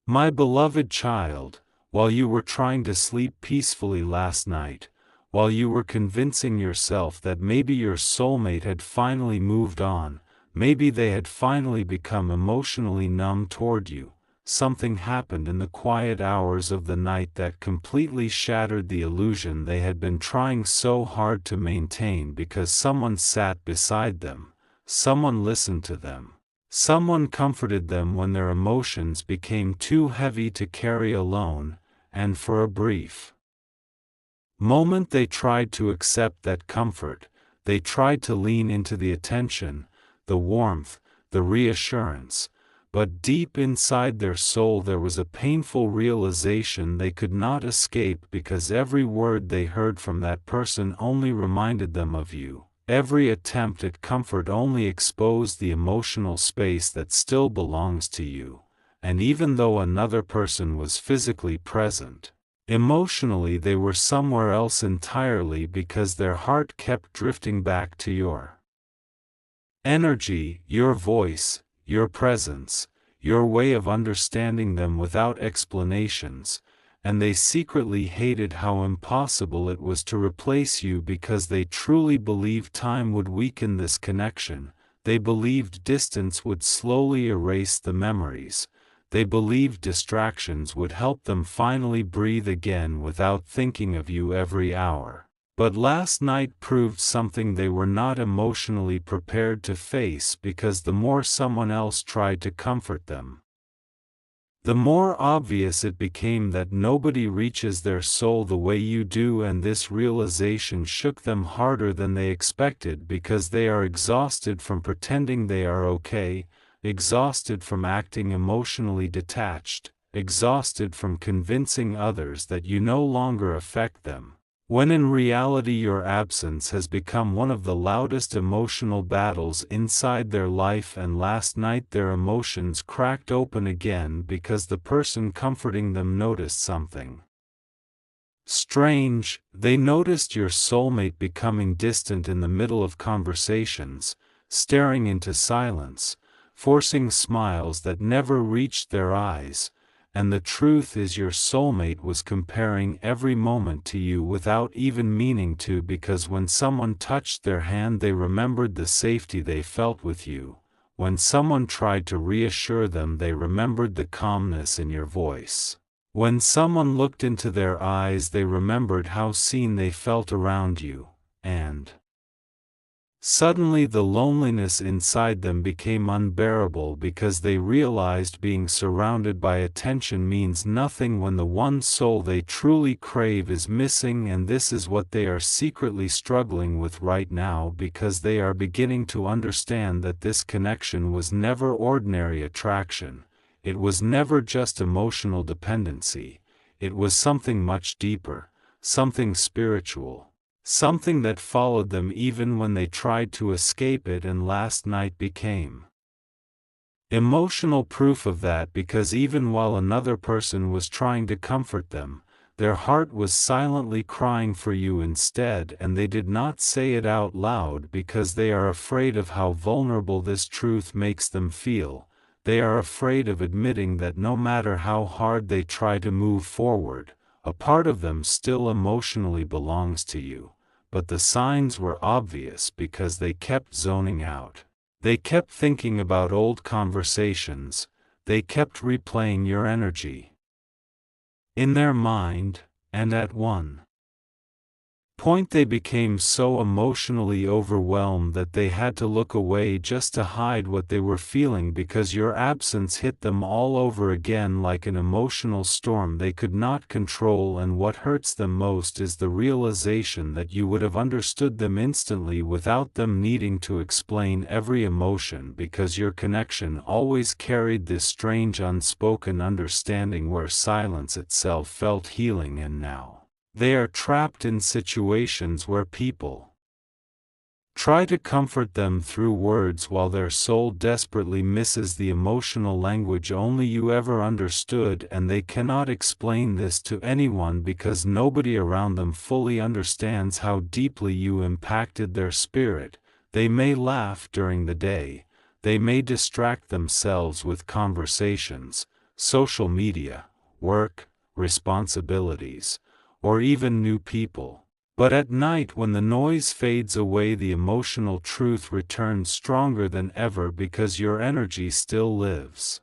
My beloved child, while you were trying to sleep peacefully last night, while you were convincing yourself that maybe your soulmate had finally moved on, maybe they had finally become emotionally numb toward you, something happened in the quiet hours of the night that completely shattered the illusion they had been trying so hard to maintain because someone sat beside them, someone listened to them, someone comforted them when their emotions became too heavy to carry alone, and for a brief moment they tried to accept that comfort, they tried to lean into the attention, the warmth, the reassurance, but deep inside their soul there was a painful realization they could not escape because every word they heard from that person only reminded them of you. Every attempt at comfort only exposed the emotional space that still belongs to you, and even though another person was physically present, emotionally they were somewhere else entirely because their heart kept drifting back to your energy, your voice, your presence, your way of understanding them without explanations, and they secretly hated how impossible it was to replace you because they truly believed time would weaken this connection, they believed distance would slowly erase the memories, they believed distractions would help them finally breathe again without thinking of you every hour. But last night proved something they were not emotionally prepared to face because the more someone else tried to comfort them, the more obvious it became that nobody reaches their soul the way you do, and this realization shook them harder than they expected because they are exhausted from pretending they are okay, exhausted from acting emotionally detached, exhausted from convincing others that you no longer affect them, when in reality your absence has become one of the loudest emotional battles inside their life. And last night their emotions cracked open again because the person comforting them noticed something strange. They noticed your soulmate becoming distant in the middle of conversations, staring into silence, forcing smiles that never reached their eyes. And the truth is your soulmate was comparing every moment to you without even meaning to, because when someone touched their hand they remembered the safety they felt with you. When someone tried to reassure them they remembered the calmness in your voice. When someone looked into their eyes they remembered how seen they felt around you, and suddenly the loneliness inside them became unbearable because they realized being surrounded by attention means nothing when the one soul they truly crave is missing. And this is what they are secretly struggling with right now because they are beginning to understand that this connection was never ordinary attraction, it was never just emotional dependency, it was something much deeper, something spiritual. Something that followed them even when they tried to escape it, and last night became emotional proof of that because even while another person was trying to comfort them, their heart was silently crying for you instead, and they did not say it out loud because they are afraid of how vulnerable this truth makes them feel. They are afraid of admitting that no matter how hard they try to move forward, a part of them still emotionally belongs to you. But the signs were obvious because they kept zoning out. They kept thinking about old conversations, they kept replaying your energy in their mind, and at one point they became so emotionally overwhelmed that they had to look away just to hide what they were feeling because your absence hit them all over again like an emotional storm they could not control. And what hurts them most is the realization that you would have understood them instantly without them needing to explain every emotion because your connection always carried this strange unspoken understanding where silence itself felt healing. And now they are trapped in situations where people try to comfort them through words while their soul desperately misses the emotional language only you ever understood, and they cannot explain this to anyone because nobody around them fully understands how deeply you impacted their spirit. They may laugh during the day, they may distract themselves with conversations, social media, work, responsibilities, or even new people. But at night, when the noise fades away, the emotional truth returns stronger than ever because your energy still lives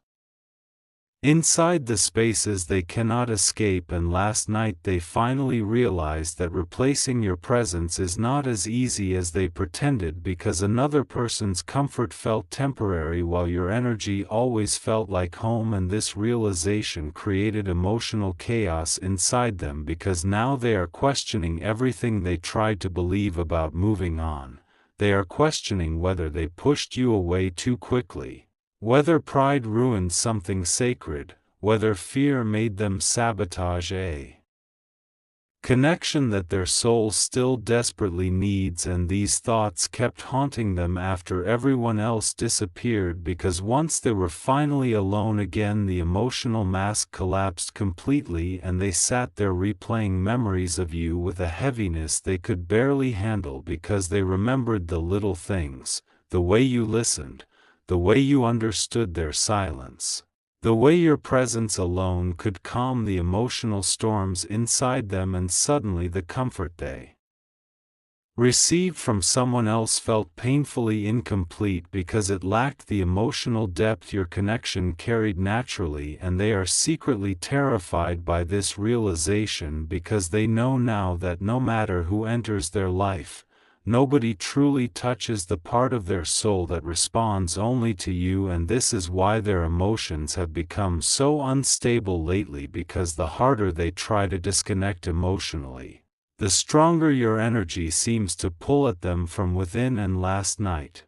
inside the spaces they cannot escape. And last night they finally realized that replacing your presence is not as easy as they pretended, because another person's comfort felt temporary while your energy always felt like home. And this realization created emotional chaos inside them, because now they are questioning everything they tried to believe about moving on. They are questioning whether they pushed you away too quickly, whether pride ruined something sacred, whether fear made them sabotage a connection that their soul still desperately needs. And these thoughts kept haunting them after everyone else disappeared, because once they were finally alone again, the emotional mask collapsed completely, and they sat there replaying memories of you with a heaviness they could barely handle, because they remembered the little things, the way you listened, the way you understood their silence, the way your presence alone could calm the emotional storms inside them. And suddenly the comfort they received from someone else felt painfully incomplete, because it lacked the emotional depth your connection carried naturally. And they are secretly terrified by this realization, because they know now that no matter who enters their life, nobody truly touches the part of their soul that responds only to you. And this is why their emotions have become so unstable lately, because the harder they try to disconnect emotionally, the stronger your energy seems to pull at them from within. And last night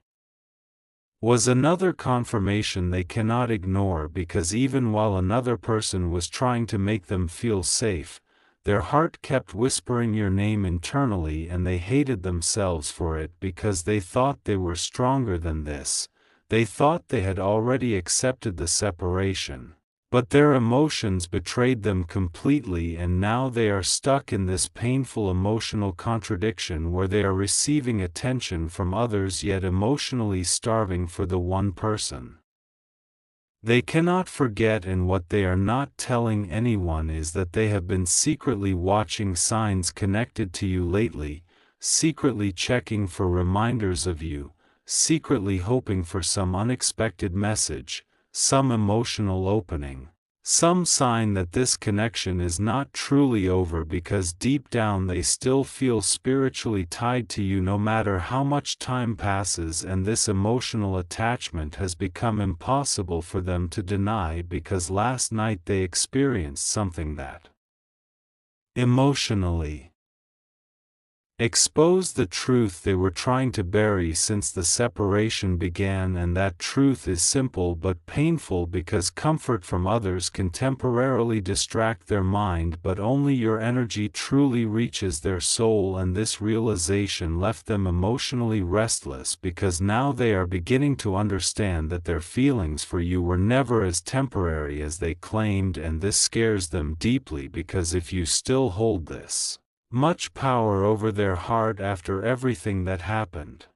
was another confirmation they cannot ignore, because even while another person was trying to make them feel safe, their heart kept whispering your name internally, and they hated themselves for it, because they thought they were stronger than this. They thought they had already accepted the separation, but their emotions betrayed them completely. And now they are stuck in this painful emotional contradiction, where they are receiving attention from others yet emotionally starving for the one person they cannot forget. And what they are not telling anyone is that they have been secretly watching signs connected to you lately, secretly checking for reminders of you, secretly hoping for some unexpected message, some emotional opening, some sign that this connection is not truly over, because deep down they still feel spiritually tied to you no matter how much time passes. And this emotional attachment has become impossible for them to deny, because last night they experienced something that emotionally exposed the truth they were trying to bury since the separation began. And that truth is simple but painful, because comfort from others can temporarily distract their mind, but only your energy truly reaches their soul. And this realization left them emotionally restless, because now they are beginning to understand that their feelings for you were never as temporary as they claimed. And this scares them deeply, because if you still hold this much power over their heart after everything that happened,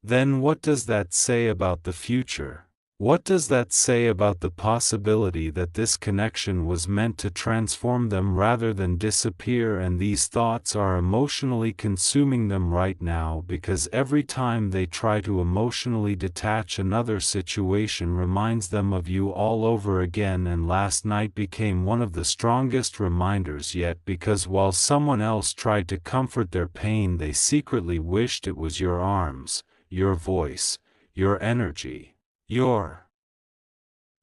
then what does that say about the future? What does that say about the possibility that this connection was meant to transform them rather than disappear? And these thoughts are emotionally consuming them right now, because every time they try to emotionally detach, another situation reminds them of you all over again. And last night became one of the strongest reminders yet, because while someone else tried to comfort their pain, they secretly wished it was your arms, your voice, your energy, your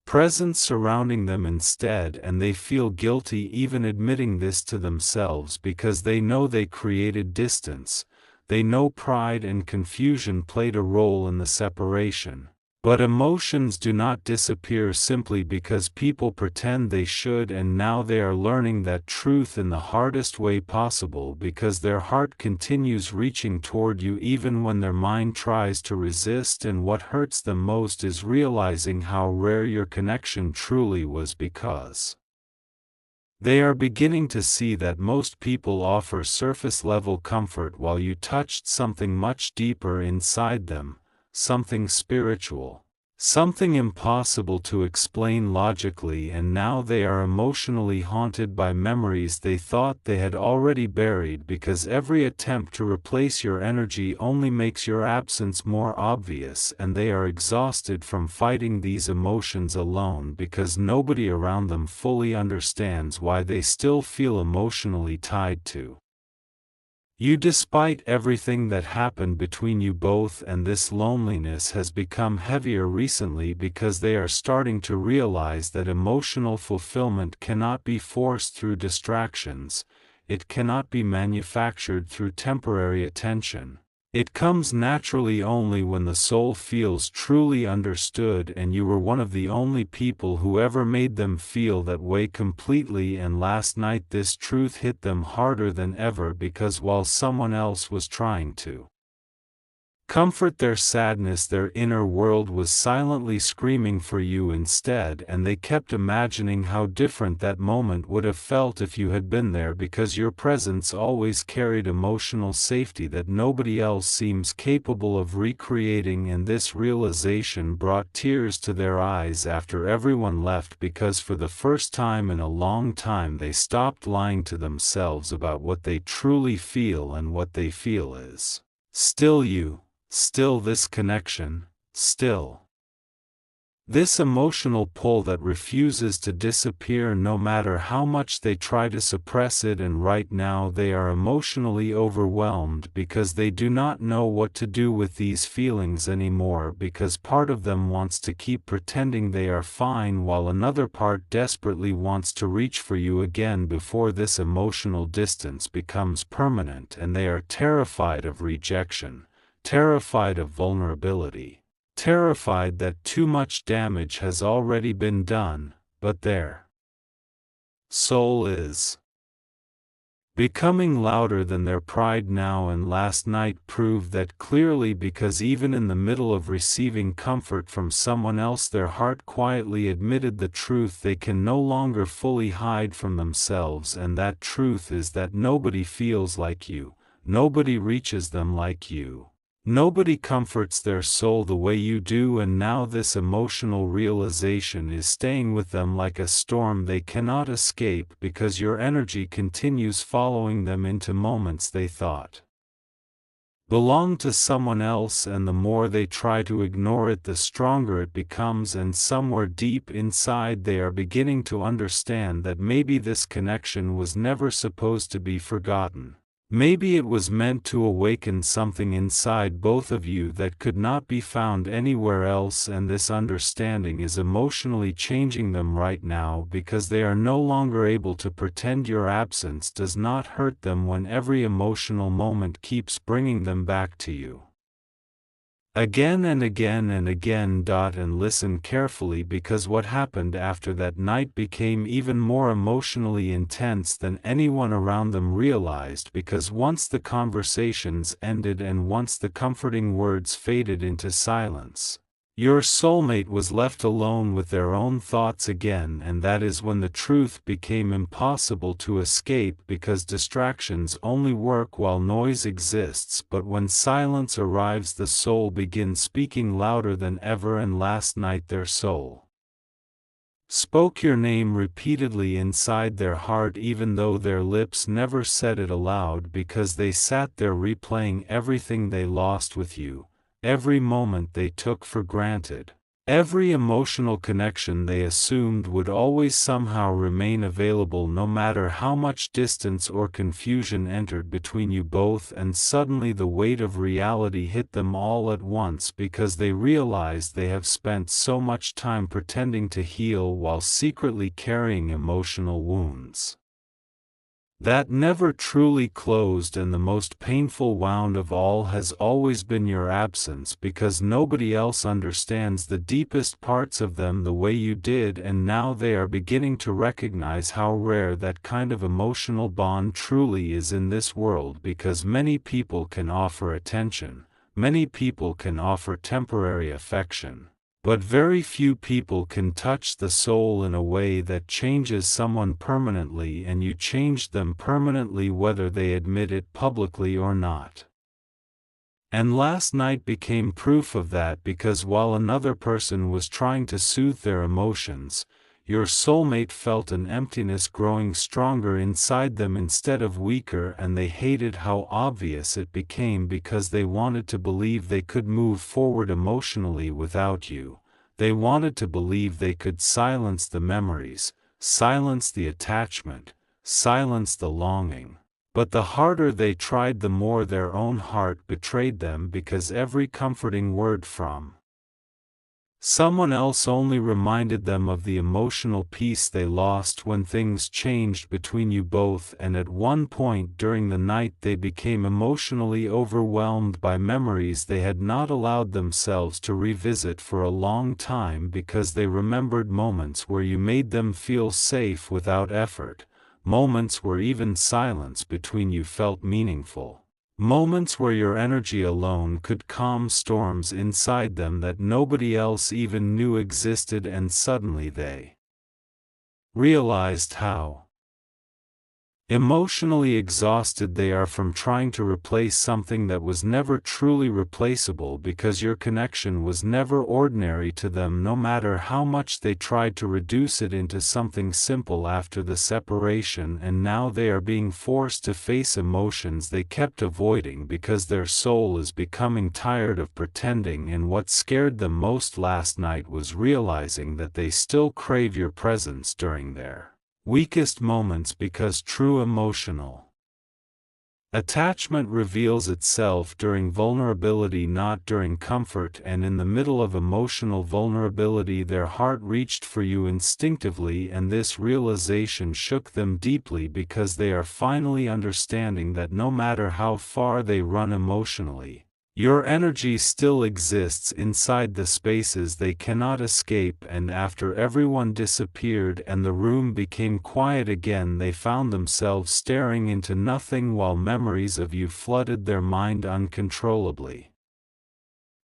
presence surrounding them instead. And they feel guilty even admitting this to themselves, because they know they created distance. They know pride and confusion played a role in the separation. But emotions do not disappear simply because people pretend they should. And now they are learning that truth in the hardest way possible, because their heart continues reaching toward you even when their mind tries to resist. And what hurts them most is realizing how rare your connection truly was, because they are beginning to see that most people offer surface-level comfort, while you touched something much deeper inside them, something spiritual, Something impossible to explain logically, and now they are emotionally haunted by memories they thought they had already buried, because every attempt to replace your energy only makes your absence more obvious, and they are exhausted from fighting these emotions alone because nobody around them fully understands why they still feel emotionally tied to you despite everything that happened between you both. And this loneliness has become heavier recently because they are starting to realize that emotional fulfillment cannot be forced through distractions, it cannot be manufactured through temporary attention. It comes naturally only when the soul feels truly understood, and you were one of the only people who ever made them feel that way completely. And last night this truth hit them harder than ever, because while someone else was trying to comfort their sadness, their inner world was silently screaming for you instead, and they kept imagining how different that moment would have felt if you had been there, because your presence always carried emotional safety that nobody else seems capable of recreating. And this realization brought tears to their eyes after everyone left, because for the first time in a long time they stopped lying to themselves about what they truly feel, and what they feel is still you. Still this connection, still this emotional pull that refuses to disappear no matter how much they try to suppress it. And right now they are emotionally overwhelmed because they do not know what to do with these feelings anymore, because part of them wants to keep pretending they are fine while another part desperately wants to reach for you again before this emotional distance becomes permanent. And they are terrified of rejection, terrified of vulnerability, terrified that too much damage has already been done, but their soul is becoming louder than their pride now. And last night proved that clearly, because even in the middle of receiving comfort from someone else, their heart quietly admitted the truth they can no longer fully hide from themselves. And that truth is that nobody feels like you, nobody reaches them like you. Nobody comforts their soul the way you do. And now this emotional realization is staying with them like a storm they cannot escape, because your energy continues following them into moments they thought belonged to someone else. And the more they try to ignore it, the stronger it becomes. And somewhere deep inside they are beginning to understand that maybe this connection was never supposed to be forgotten. Maybe it was meant to awaken something inside both of you that could not be found anywhere else. And this understanding is emotionally changing them right now, because they are no longer able to pretend your absence does not hurt them when every emotional moment keeps bringing them back to you again and again and again. And listen carefully, because what happened after that night became even more emotionally intense than anyone around them realized, because once the conversations ended and once the comforting words faded into silence, your soulmate was left alone with their own thoughts again. And that is when the truth became impossible to escape, because distractions only work while noise exists, but when silence arrives the soul begins speaking louder than ever. And last night their soul spoke your name repeatedly inside their heart, even though their lips never said it aloud, because they sat there replaying everything they lost with you, every moment they took for granted, every emotional connection they assumed would always somehow remain available no matter how much distance or confusion entered between you both. And suddenly the weight of reality hit them all at once, because they realized they have spent so much time pretending to heal while secretly carrying emotional wounds that never truly closed. And the most painful wound of all has always been your absence, because nobody else understands the deepest parts of them the way you did. And now they are beginning to recognize how rare that kind of emotional bond truly is in this world, because many people can offer attention, many people can offer temporary affection, but very few people can touch the soul in a way that changes someone permanently. And you changed them permanently, whether they admit it publicly or not. And last night became proof of that, because while another person was trying to soothe their emotions, your soulmate felt an emptiness growing stronger inside them instead of weaker, and they hated how obvious it became because they wanted to believe they could move forward emotionally without you. They wanted to believe they could silence the memories, silence the attachment, silence the longing. But the harder they tried, the more their own heart betrayed them, because every comforting word from someone else only reminded them of the emotional peace they lost when things changed between you both, and at one point during the night they became emotionally overwhelmed by memories they had not allowed themselves to revisit for a long time, because they remembered moments where you made them feel safe without effort, moments where even silence between you felt meaningful. Moments where your energy alone could calm storms inside them that nobody else even knew existed, and suddenly they realized how emotionally exhausted they are from trying to replace something that was never truly replaceable, because your connection was never ordinary to them, no matter how much they tried to reduce it into something simple after the separation. And now they are being forced to face emotions they kept avoiding because their soul is becoming tired of pretending. And what scared them most last night was realizing that they still crave your presence during their weakest moments, because true emotional attachment reveals itself during vulnerability, not during comfort. And in the middle of emotional vulnerability their heart reached for you instinctively, and this realization shook them deeply, because they are finally understanding that no matter how far they run emotionally, your energy still exists inside the spaces they cannot escape. And after everyone disappeared and the room became quiet again, they found themselves staring into nothing while memories of you flooded their mind uncontrollably.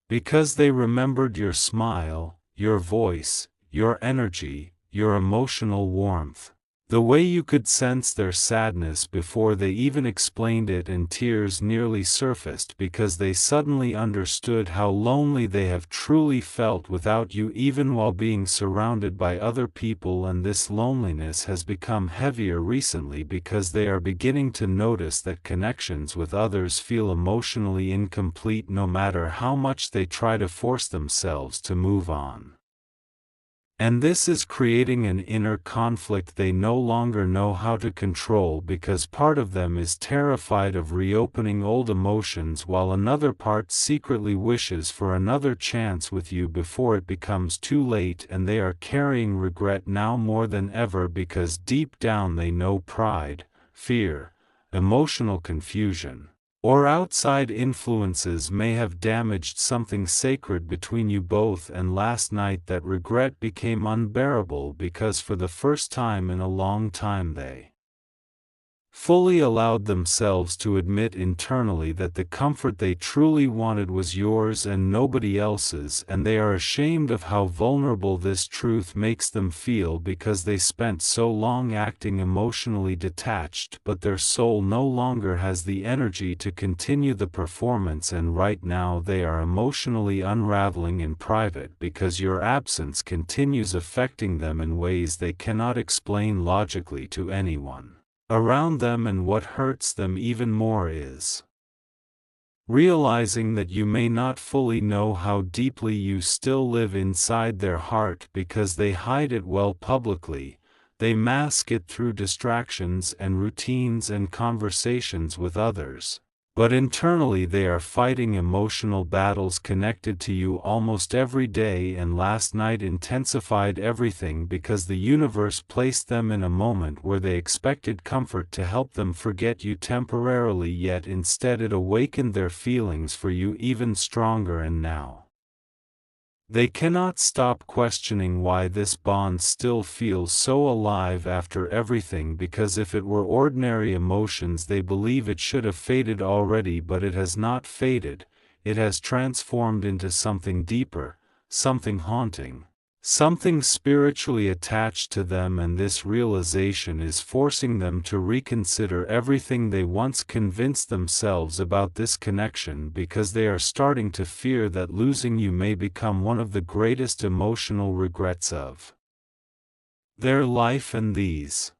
Because they remembered your smile, your voice, your energy, your emotional warmth. The way you could sense their sadness before they even explained it, and tears nearly surfaced because they suddenly understood how lonely they have truly felt without you, even while being surrounded by other people. And this loneliness has become heavier recently because they are beginning to notice that connections with others feel emotionally incomplete no matter how much they try to force themselves to move on. And this is creating an inner conflict they no longer know how to control, because part of them is terrified of reopening old emotions while another part secretly wishes for another chance with you before it becomes too late. And they are carrying regret now more than ever, because deep down they know pride, fear, emotional confusion, or outside influences may have damaged something sacred between you both. And last night that regret became unbearable, because for the first time in a long time they fully allowed themselves to admit internally that the comfort they truly wanted was yours and nobody else's. And they are ashamed of how vulnerable this truth makes them feel, because they spent so long acting emotionally detached, but their soul no longer has the energy to continue the performance. And right now they are emotionally unraveling in private, because your absence continues affecting them in ways they cannot explain logically to anyone around them. And what hurts them even more is realizing that you may not fully know how deeply you still live inside their heart, because they hide it well publicly. They mask it through distractions and routines and conversations with others. But internally they are fighting emotional battles connected to you almost every day. And last night intensified everything, because the universe placed them in a moment where they expected comfort to help them forget you temporarily, yet instead it awakened their feelings for you even stronger. And now they cannot stop questioning why this bond still feels so alive after everything, because if it were ordinary emotions they believe it should have faded already. But it has not faded, it has transformed into something deeper, something haunting, Something spiritually attached to them, and this realization is forcing them to reconsider everything they once convinced themselves about this connection, because they are starting to fear that losing you may become one of the greatest emotional regrets of their life. And these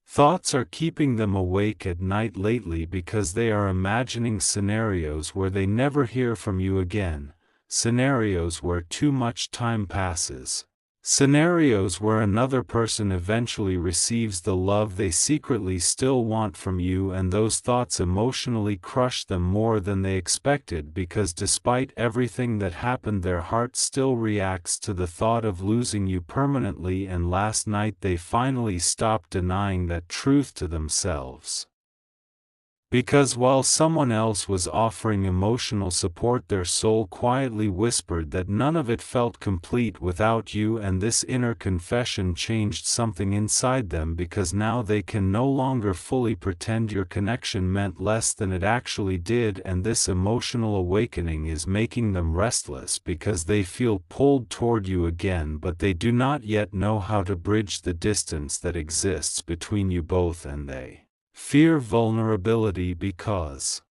thoughts are keeping them awake at night lately because they are imagining scenarios where they never hear from you again. Scenarios where too much time passes. Scenarios where another person eventually receives the love they secretly still want from you, and those thoughts emotionally crush them more than they expected, because despite everything that happened, their heart still reacts to the thought of losing you permanently. And last night they finally stopped denying that truth to themselves. Because while someone else was offering emotional support, their soul quietly whispered that none of it felt complete without you, and this inner confession changed something inside them, because now they can no longer fully pretend your connection meant less than it actually did. And this emotional awakening is making them restless because they feel pulled toward you again, but they do not yet know how to bridge the distance that exists between you both, and they fear vulnerability, because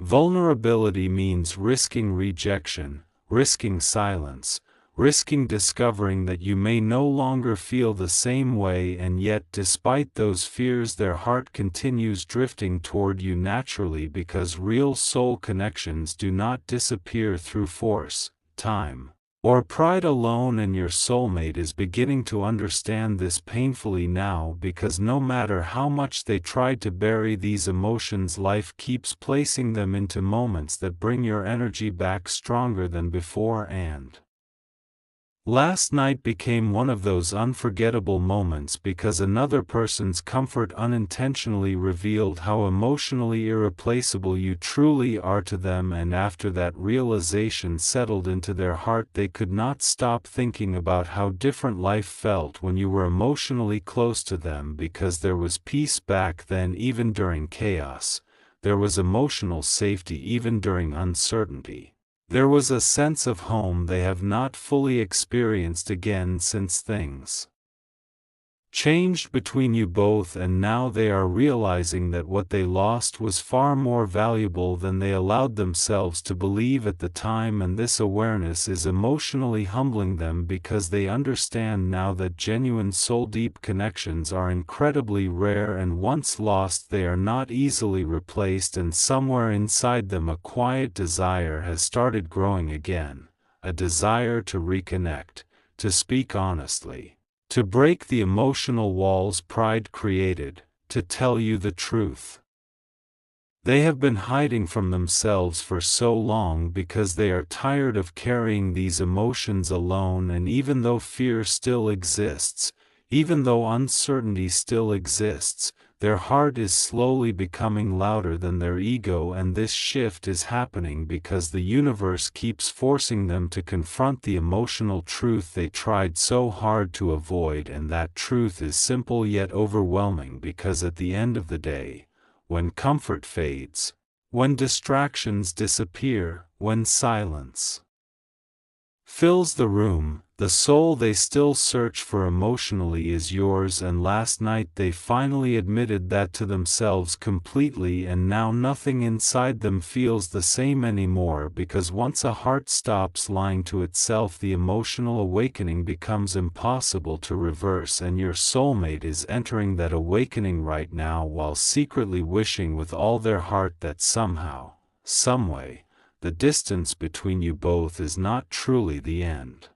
vulnerability means risking rejection, risking silence, risking discovering that you may no longer feel the same way. And yet, despite those fears, their heart continues drifting toward you naturally, because real soul connections do not disappear through force, time, or pride alone. And your soulmate is beginning to understand this painfully now, because no matter how much they tried to bury these emotions, life keeps placing them into moments that bring your energy back stronger than before. And last night became one of those unforgettable moments, because another person's comfort unintentionally revealed how emotionally irreplaceable you truly are to them. And after that realization settled into their heart, they could not stop thinking about how different life felt when you were emotionally close to them, because there was peace back then even during chaos. There was emotional safety even during uncertainty. There was a sense of home they have not fully experienced again since things changed between you both. And now they are realizing that what they lost was far more valuable than they allowed themselves to believe at the time. And this awareness is emotionally humbling them, because they understand now that genuine soul-deep connections are incredibly rare, and once lost they are not easily replaced. And somewhere inside them a quiet desire has started growing again, a desire to reconnect, to speak honestly, to break the emotional walls pride created, to tell you the truth. They have been hiding from themselves for so long because they are tired of carrying these emotions alone. And even though fear still exists, even though uncertainty still exists, their heart is slowly becoming louder than their ego. And this shift is happening because the universe keeps forcing them to confront the emotional truth they tried so hard to avoid. And that truth is simple yet overwhelming, because at the end of the day, when comfort fades, when distractions disappear, when silence fills the room, the soul they still search for emotionally is yours. And last night they finally admitted that to themselves completely, and now nothing inside them feels the same anymore, because once a heart stops lying to itself, the emotional awakening becomes impossible to reverse. And your soulmate is entering that awakening right now, while secretly wishing with all their heart that somehow, someway, the distance between you both is not truly the end.